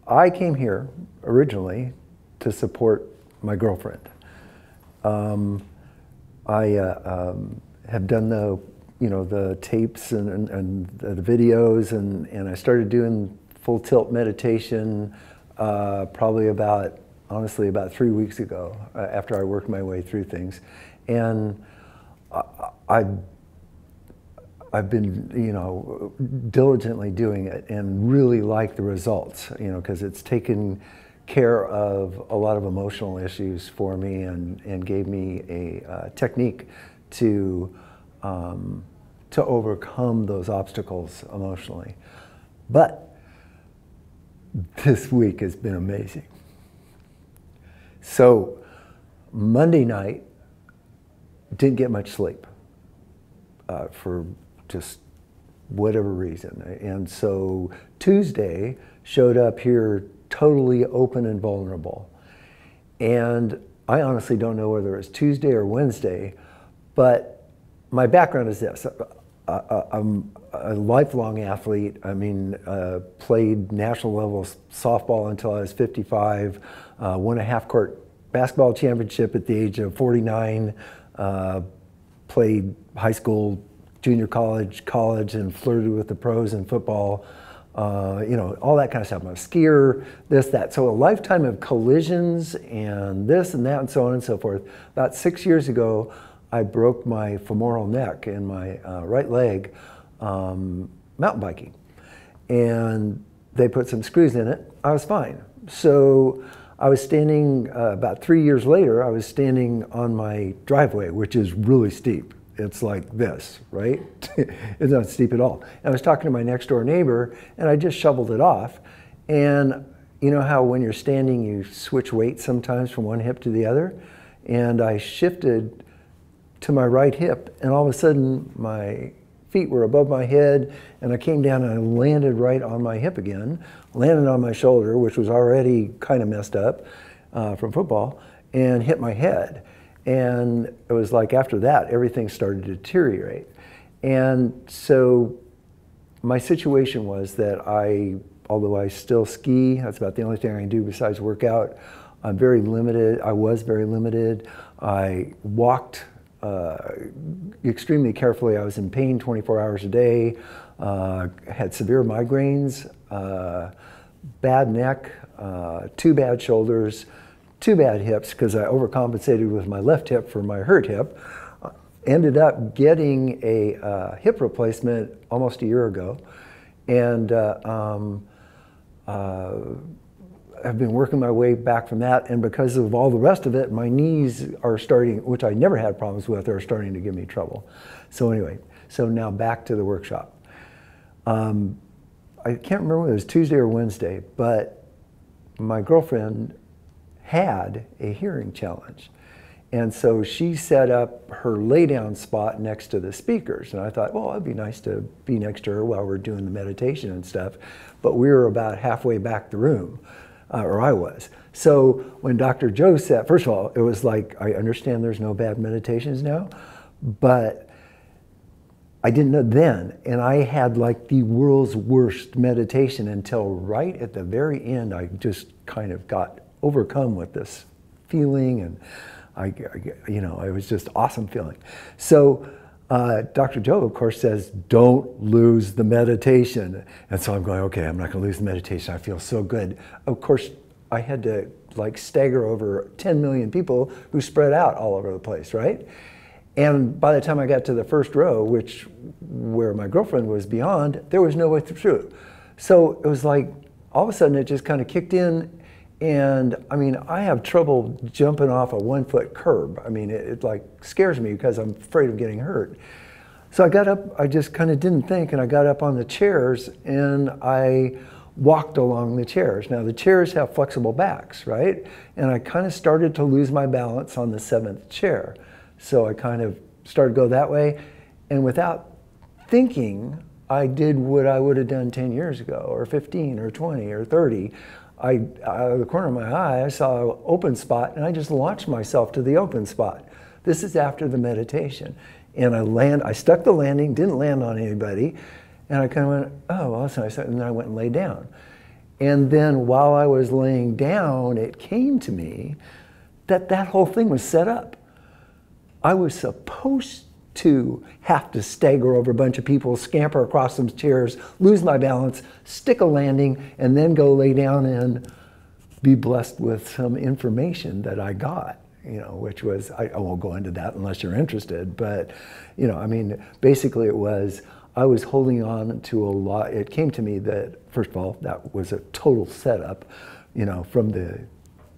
I came here originally to support my girlfriend. I have done the tapes and the videos, and I started doing full tilt meditation probably honestly about 3 weeks ago, after I worked my way through things. And I've been, diligently doing it and really like the results, because it's taken care of a lot of emotional issues for me and gave me a technique to overcome those obstacles emotionally. But this week has been amazing. So Monday night, didn't get much sleep for just whatever reason. And so Tuesday showed up here totally open and vulnerable. And I honestly don't know whether it's Tuesday or Wednesday, but my background is this. I'm a lifelong athlete. I mean, played national level softball until I was 55, won a half-court basketball championship at the age of 49, played high school, junior college, and flirted with the pros in football, all that kind of stuff. I'm a skier, this, that. So a lifetime of collisions and this and that and so on and so forth. About 6 years ago, I broke my femoral neck in my right leg mountain biking. And they put some screws in it. I was fine. So I was standing, about 3 years later, I was standing on my driveway, which is really steep. It's like this, right? It's not steep at all. And I was talking to my next door neighbor, and I just shoveled it off. And you know how when you're standing, you switch weight sometimes from one hip to the other? And I shifted to my right hip, and all of a sudden, my feet were above my head, and I came down and I landed right on my hip again, landed on my shoulder, which was already kind of messed up from football, and hit my head. And it was like after that, everything started to deteriorate. And so my situation was that although I still ski, that's about the only thing I can do besides work out, I'm very limited. I was very limited. I walked extremely carefully. I was in pain 24 hours a day, had severe migraines, bad neck, 2 bad shoulders, 2 bad hips because I overcompensated with my left hip for my hurt hip. Ended up getting a hip replacement almost a year ago, and I've been working my way back from that, and because of all the rest of it, my knees are starting, which I never had problems with, are starting to give me trouble. So anyway, so now back to the workshop. I can't remember whether it was Tuesday or Wednesday, but my girlfriend had a hearing challenge. And so she set up her lay down spot next to the speakers. And I thought, well, it'd be nice to be next to her while we're doing the meditation and stuff. But we were about halfway back the room, or I was. So when Dr. Joe said, first of all, it was like, I understand there's no bad meditations now, but I didn't know then. And I had like the world's worst meditation until right at the very end, I just kind of got overcome with this feeling, and it was just awesome feeling. So Dr. Joe, of course, says, don't lose the meditation. And so I'm going, okay, I'm not going to lose the meditation. I feel so good. Of course, I had to like stagger over 10 million people who spread out all over the place, right? And by the time I got to the first row, where my girlfriend was beyond, there was no way through. So it was like, all of a sudden it just kind of kicked in. And I mean, I have trouble jumping off a 1-foot curb. I mean, it like scares me because I'm afraid of getting hurt. So I got up, I just kind of didn't think, and I got up on the chairs and I walked along the chairs. Now the chairs have flexible backs, right? And I kind of started to lose my balance on the 7th chair. So I kind of started to go that way. And without thinking, I did what I would have done 10 years ago, or 15, or 20, or 30. Out of the corner of my eye, I saw an open spot, and I just launched myself to the open spot. This is after the meditation. And I stuck the landing, didn't land on anybody, and I kind of went, oh, well, that's nice. And then I went and laid down. And then while I was laying down, it came to me that that whole thing was set up. I was supposed to have to stagger over a bunch of people, scamper across some chairs, lose my balance, stick a landing, and then go lay down and be blessed with some information that I got, you know, which was, I won't go into that unless you're interested, but, you know, I mean, basically it was, I was holding on to a lot. It came to me that, first of all, that was a total setup, you know, from the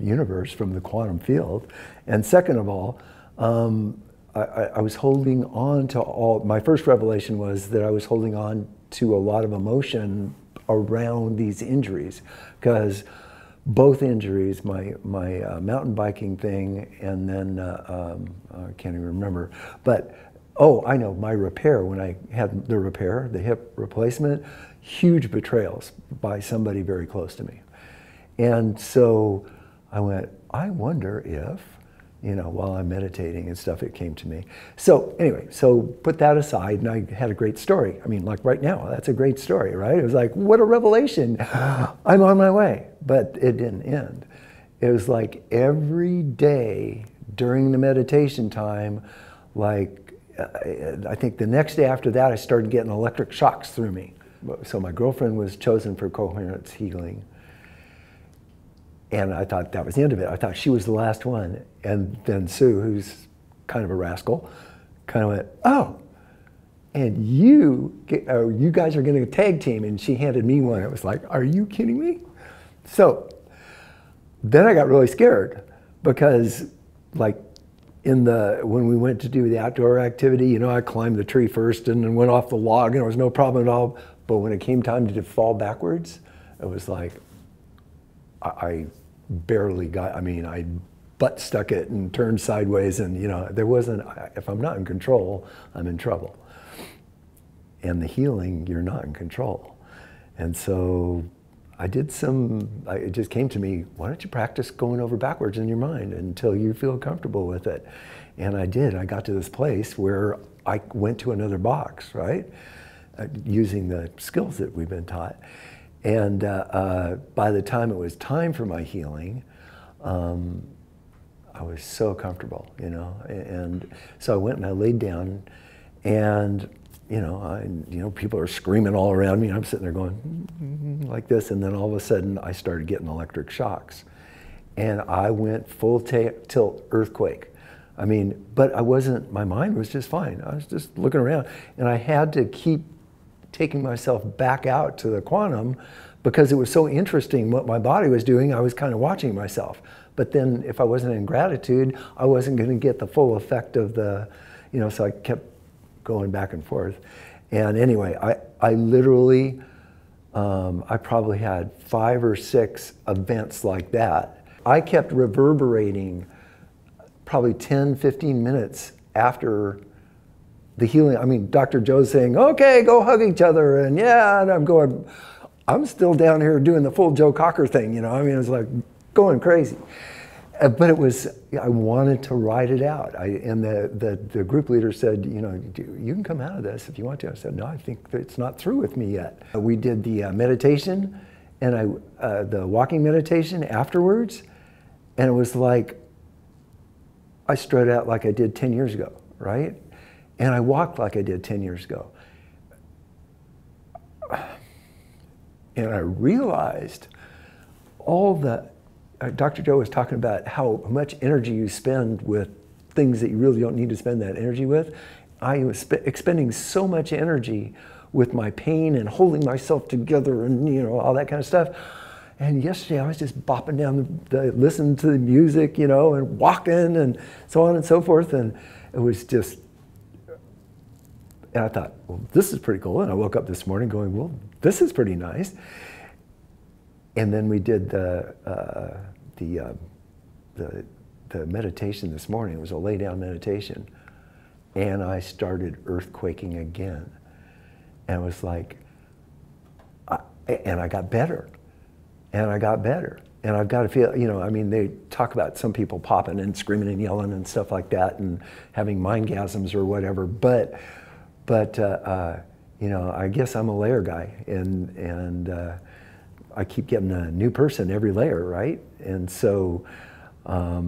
universe, from the quantum field. And second of all, I was holding on to all, my first revelation was that I was holding on to a lot of emotion around these injuries, because both injuries, my mountain biking thing, and then, I can't even remember, but, oh, I know, my repair, when I had the repair, the hip replacement, huge betrayals by somebody very close to me. And so I went, I wonder if, you know, while I'm meditating and stuff, it came to me. So anyway, so put that aside, and I had a great story. I mean, like right now, that's a great story, right? It was like, what a revelation. I'm on my way. But it didn't end. It was like every day during the meditation time, like I think the next day after that, I started getting electric shocks through me. So my girlfriend was chosen for coherence healing. And I thought that was the end of it. I thought she was the last one. And then Sue, who's kind of a rascal, kind of went, oh, and you guys are going to tag team. And she handed me one. It was like, are you kidding me? So then I got really scared, because like when we went to do the outdoor activity, you know, I climbed the tree first and then went off the log, and there was no problem at all. But when it came time to fall backwards, it was like, I barely got, I mean, I butt stuck it and turned sideways, and you know, there wasn't, if I'm not in control, I'm in trouble. And the healing, you're not in control. And so I did it just came to me, why don't you practice going over backwards in your mind until you feel comfortable with it? And I did. I got to this place where I went to another box, right? Using the skills that we've been taught. And by the time it was time for my healing, I was so comfortable, you know. And so I went and I laid down, and you know, people are screaming all around me, and I'm sitting there going like this, and then all of a sudden I started getting electric shocks, and I went full tilt earthquake. I mean, but I wasn't. My mind was just fine. I was just looking around, and I had to keep taking myself back out to the quantum, because it was so interesting what my body was doing. I was kind of watching myself. But then if I wasn't in gratitude, I wasn't going to get the full effect of the, you know, so I kept going back and forth. And anyway, I literally, I probably had 5 or 6 events like that. I kept reverberating probably 10, 15 minutes after the healing. I mean, Dr. Joe's saying, okay, go hug each other. And yeah, and I'm going, I'm still down here doing the full Joe Cocker thing, you know. I mean, it was like going crazy. But it was, I wanted to ride it out. And the group leader said, you know, you can come out of this if you want to. I said, no, I think it's not through with me yet. We did the meditation and the walking meditation afterwards. And it was like, I strode out like I did 10 years ago, right? And I walked like I did 10 years ago. And I realized all the, Dr. Joe was talking about how much energy you spend with things that you really don't need to spend that energy with. I was expending so much energy with my pain and holding myself together and, you know, all that kind of stuff. And yesterday I was just bopping down listening to the music, you know, and walking and so on and so forth. And it was just, and I thought, well, this is pretty cool. And I woke up this morning going, well, this is pretty nice. And then we did the meditation this morning. It was a lay down meditation. And I started earthquaking again. And it was like, and I got better. And I got better. And I've got to feel, you know, I mean, they talk about some people popping and screaming and yelling and stuff like that and having mindgasms or whatever. But you know, I guess I'm a layer guy. And I keep getting a new person every layer, right? And so I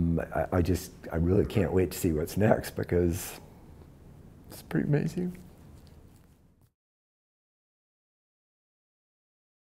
really can't wait to see what's next, because it's pretty amazing.